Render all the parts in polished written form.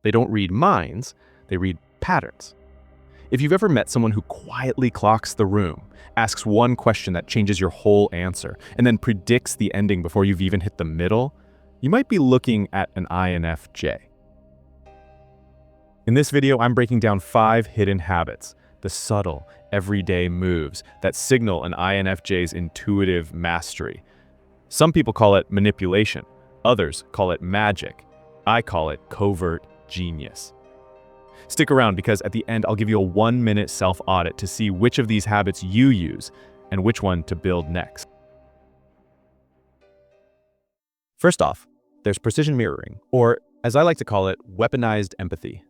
They don't read minds, they read patterns. If you've ever met someone who quietly clocks the room, asks one question that changes your whole answer, and then predicts the ending before you've even hit the middle, you might be looking at an INFJ. In this video, I'm breaking down 5 hidden habits, the subtle, everyday moves that signal an INFJ's intuitive mastery. Some people call it manipulation, others call it magic. I call it covert genius. Stick around because at the end, I'll give you a 1-minute self-audit to see which of these habits you use and which one to build next. First off, there's precision mirroring, or as I like to call it, weaponized empathy.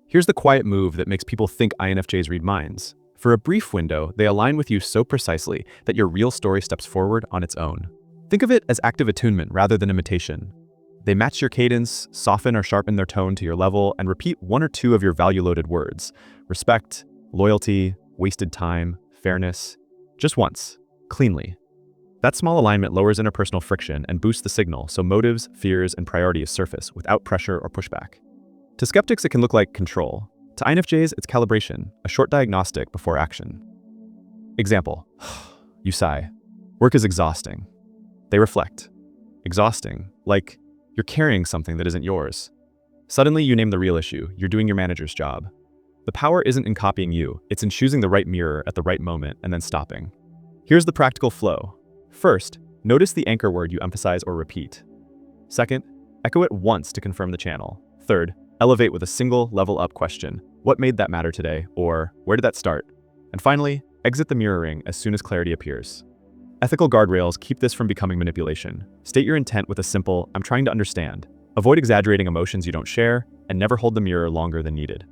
Here's the quiet move that makes people think INFJs read minds. For a brief window, they align with you so precisely that your real story steps forward on its own. Think of it as active attunement rather than imitation. They match your cadence, soften or sharpen their tone to your level, and repeat 1 or 2 of your value-loaded words. Respect, loyalty, wasted time, fairness. Just once, cleanly. That small alignment lowers interpersonal friction and boosts the signal so motives, fears, and priorities surface without pressure or pushback. To skeptics, it can look like control. To INFJs, it's calibration, a short diagnostic before action. Example, you sigh. Work is exhausting. They reflect. Exhausting, like you're carrying something that isn't yours. Suddenly, you name the real issue. You're doing your manager's job. The power isn't in copying you, it's in choosing the right mirror at the right moment and then stopping. Here's the practical flow. First, notice the anchor word you emphasize or repeat. Second, echo it once to confirm the channel. Third, elevate with a single level-up question. What made that matter today? Or where did that start? And finally, exit the mirroring as soon as clarity appears. Ethical guardrails keep this from becoming manipulation. State your intent with a simple, I'm trying to understand. Avoid exaggerating emotions you don't share, and never hold the mirror longer than needed.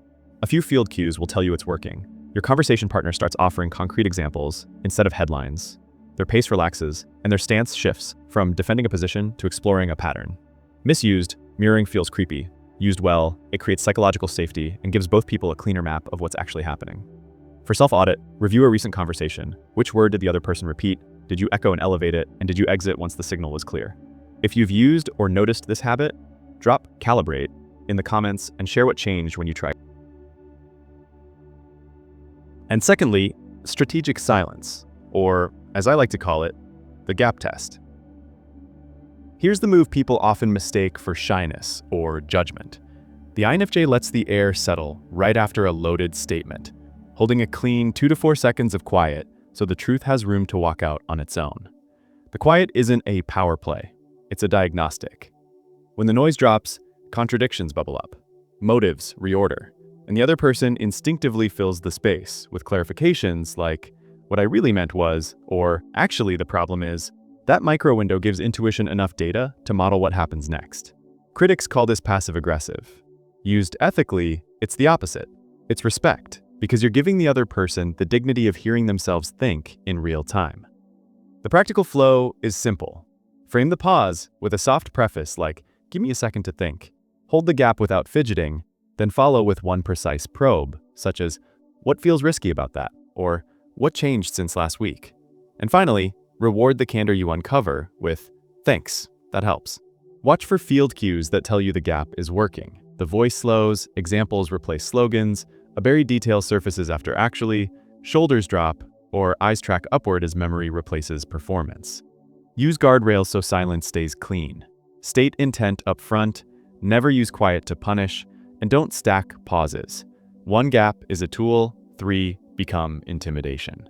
A few field cues will tell you it's working. Your conversation partner starts offering concrete examples instead of headlines. Their pace relaxes, and their stance shifts from defending a position to exploring a pattern. Misused, mirroring feels creepy. Used well, it creates psychological safety and gives both people a cleaner map of what's actually happening. For self-audit, review a recent conversation. Which word did the other person repeat? Did you echo and elevate it? And did you exit once the signal was clear? If you've used or noticed this habit, drop calibrate in the comments and share what changed when you tried. And secondly, strategic silence, or as I like to call it, the gap test. Here's the move people often mistake for shyness or judgment. The INFJ lets the air settle right after a loaded statement, holding a clean 2 to 4 seconds of quiet so the truth has room to walk out on its own. The quiet isn't a power play, it's a diagnostic. When the noise drops, contradictions bubble up, motives reorder, and the other person instinctively fills the space with clarifications like, what I really meant was, or actually the problem is. That micro window gives intuition enough data to model what happens next. Critics call this passive-aggressive. Used ethically, it's the opposite. It's respect, because you're giving the other person the dignity of hearing themselves think in real time. The practical flow is simple. Frame the pause with a soft preface like, give me a second to think. Hold the gap without fidgeting, then follow with one precise probe, such as, what feels risky about that? Or, what changed since last week? And finally, reward the candor you uncover with, thanks, that helps. Watch for field cues that tell you the gap is working. The voice slows, examples replace slogans, a buried detail surfaces after actually, shoulders drop, or eyes track upward as memory replaces performance. Use guardrails so silence stays clean. State intent up front, never use quiet to punish, and don't stack pauses. 1 gap is a tool, 3 become intimidation.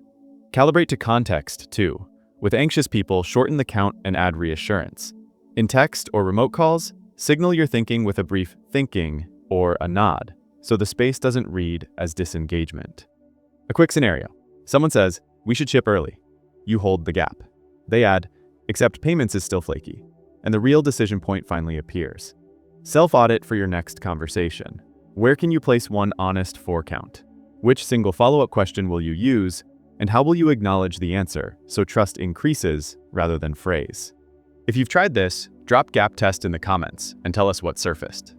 Calibrate to context, too. With anxious people, shorten the count and add reassurance. In text or remote calls, signal your thinking with a brief thinking or a nod, so the space doesn't read as disengagement. A quick scenario. Someone says, we should ship early. You hold the gap. They add, except payments is still flaky. And the real decision point finally appears. Self-audit for your next conversation. Where can you place one honest 4 count? Which single follow-up question will you use? And how will you acknowledge the answer so trust increases rather than phrase? If you've tried this, drop gap test in the comments and tell us what surfaced.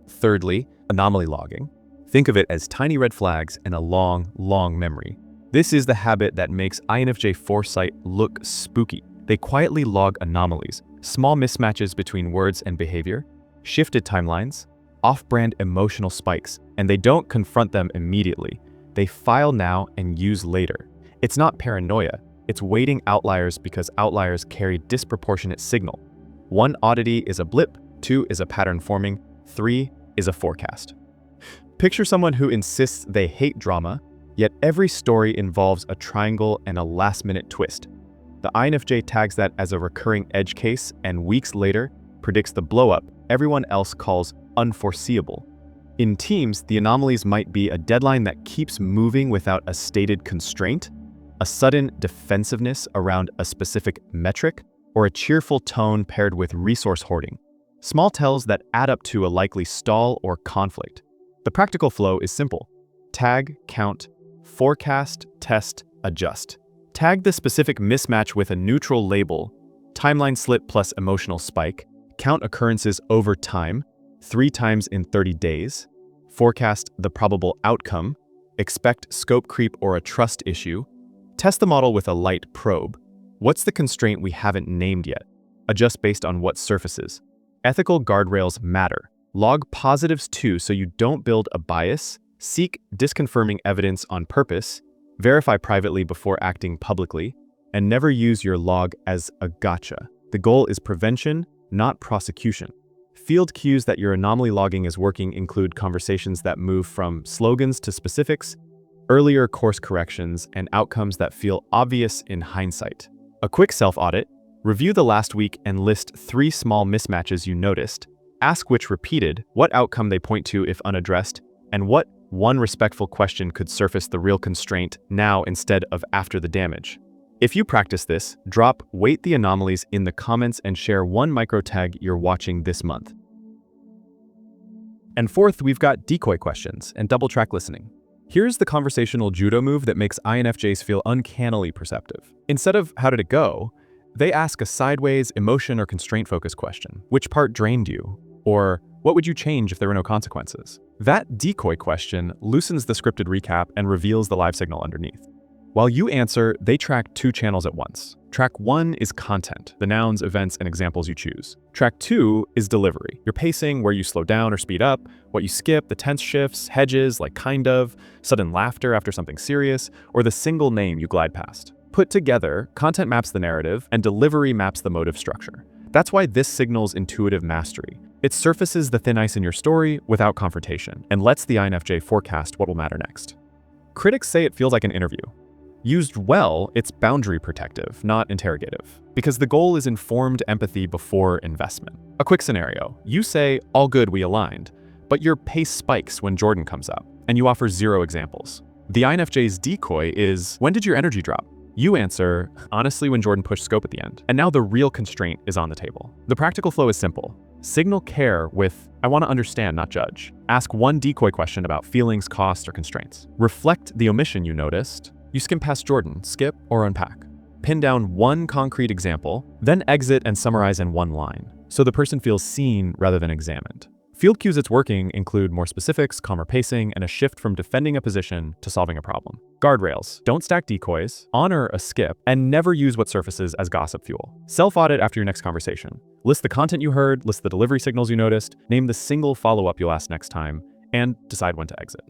Thirdly, anomaly logging. Think of it as tiny red flags and a long, long memory. This is the habit that makes INFJ foresight look spooky. They quietly log anomalies, small mismatches between words and behavior. shifted timelines, off-brand emotional spikes, and they don't confront them immediately. They file now and use later. It's not paranoia, it's weighting outliers because outliers carry disproportionate signal. 1 oddity is a blip, 2 is a pattern forming, 3 is a forecast. Picture someone who insists they hate drama, yet every story involves a triangle and a last-minute twist. The INFJ tags that as a recurring edge case and weeks later predicts the blow-up everyone else calls unforeseeable. In teams, the anomalies might be a deadline that keeps moving without a stated constraint, a sudden defensiveness around a specific metric, or a cheerful tone paired with resource hoarding. Small tells that add up to a likely stall or conflict. The practical flow is simple. Tag, count, forecast, test, adjust. Tag the specific mismatch with a neutral label, timeline slip plus emotional spike, count occurrences over time, 3 times in 30 days, forecast the probable outcome, expect scope creep or a trust issue, test the model with a light probe. What's the constraint we haven't named yet? Adjust based on what surfaces. Ethical guardrails matter. Log positives too so you don't build a bias, seek disconfirming evidence on purpose, verify privately before acting publicly, and never use your log as a gotcha. The goal is prevention, not prosecution. Field cues that your anomaly logging is working include conversations that move from slogans to specifics, earlier course corrections, and outcomes that feel obvious in hindsight. A quick self-audit, review the last week and list 3 small mismatches you noticed, ask which repeated, what outcome they point to if unaddressed, and what one respectful question could surface the real constraint now instead of after the damage. If you practice this, weight the anomalies in the comments and share 1 micro tag you're watching this month. And fourth, we've got decoy questions and double-track listening. Here's the conversational judo move that makes INFJs feel uncannily perceptive. Instead of how did it go, they ask a sideways, emotion or constraint-focused question. Which part drained you? Or what would you change if there were no consequences? That decoy question loosens the scripted recap and reveals the live signal underneath. While you answer, they track 2 channels at once. Track 1 is content, the nouns, events, and examples you choose. Track 2 is delivery, your pacing, where you slow down or speed up, what you skip, the tense shifts, hedges, like kind of, sudden laughter after something serious, or the single name you glide past. Put together, content maps the narrative, and delivery maps the motive structure. That's why this signals intuitive mastery. It surfaces the thin ice in your story without confrontation, and lets the INFJ forecast what will matter next. Critics say it feels like an interview. Used well, it's boundary protective, not interrogative, because the goal is informed empathy before investment. A quick scenario. You say, all good, we aligned, but your pace spikes when Jordan comes up, and you offer 0 examples. The INFJ's decoy is, when did your energy drop? You answer, honestly, when Jordan pushed scope at the end. And now the real constraint is on the table. The practical flow is simple. Signal care with, I want to understand, not judge. Ask 1 decoy question about feelings, cost, or constraints. Reflect the omission you noticed. You skim past Jordan, skip, or unpack. Pin down 1 concrete example, then exit and summarize in 1 line, so the person feels seen rather than examined. Field cues it's working include more specifics, calmer pacing, and a shift from defending a position to solving a problem. Guardrails. Don't stack decoys, honor a skip, and never use what surfaces as gossip fuel. Self-audit after your next conversation. List the content you heard, list the delivery signals you noticed, name the single follow-up you'll ask next time, and decide when to exit.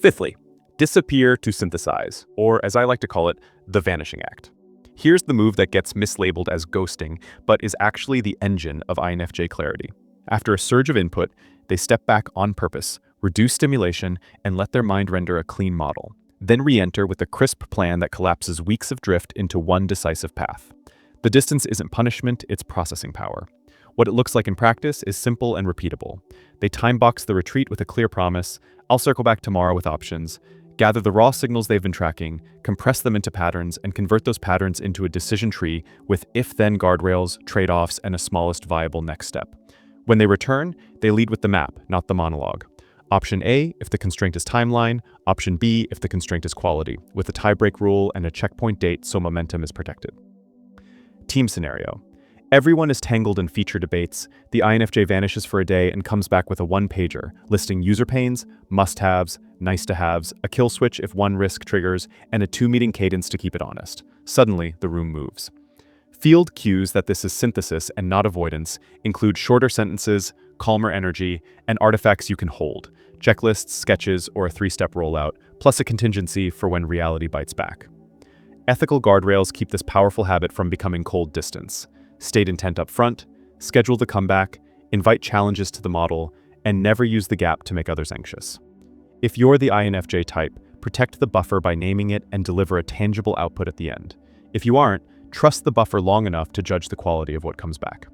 Fifthly, disappear to synthesize, or as I like to call it, the vanishing act. Here's the move that gets mislabeled as ghosting, but is actually the engine of INFJ clarity. After a surge of input, they step back on purpose, reduce stimulation, and let their mind render a clean model. Then re-enter with a crisp plan that collapses weeks of drift into 1 decisive path. The distance isn't punishment, it's processing power. What it looks like in practice is simple and repeatable. They time-box the retreat with a clear promise, I'll circle back tomorrow with options, gather the raw signals they've been tracking, compress them into patterns, and convert those patterns into a decision tree with if-then guardrails, trade-offs, and a smallest viable next step. When they return, they lead with the map, not the monologue. Option A, if the constraint is timeline. Option B, if the constraint is quality, with a tie-break rule and a checkpoint date so momentum is protected. Team scenario. Everyone is tangled in feature debates. The INFJ vanishes for a day and comes back with a 1-pager, listing user pains, must-haves, nice-to-haves, a kill switch if 1 risk triggers, and a 2-meeting cadence to keep it honest. Suddenly, the room moves. Field cues that this is synthesis and not avoidance include shorter sentences, calmer energy, and artifacts you can hold, checklists, sketches, or a 3-step rollout, plus a contingency for when reality bites back. Ethical guardrails keep this powerful habit from becoming cold distance. State intent up front, schedule the comeback, invite challenges to the model, and never use the gap to make others anxious. If you're the INFJ type, protect the buffer by naming it and deliver a tangible output at the end. If you aren't, trust the buffer long enough to judge the quality of what comes back.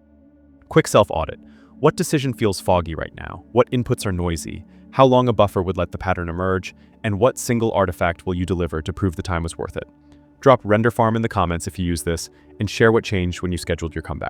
Quick self-audit. What decision feels foggy right now? What inputs are noisy? How long a buffer would let the pattern emerge? And what single artifact will you deliver to prove the time was worth it? Drop render farm in the comments if you use this, and share what changed when you scheduled your comeback.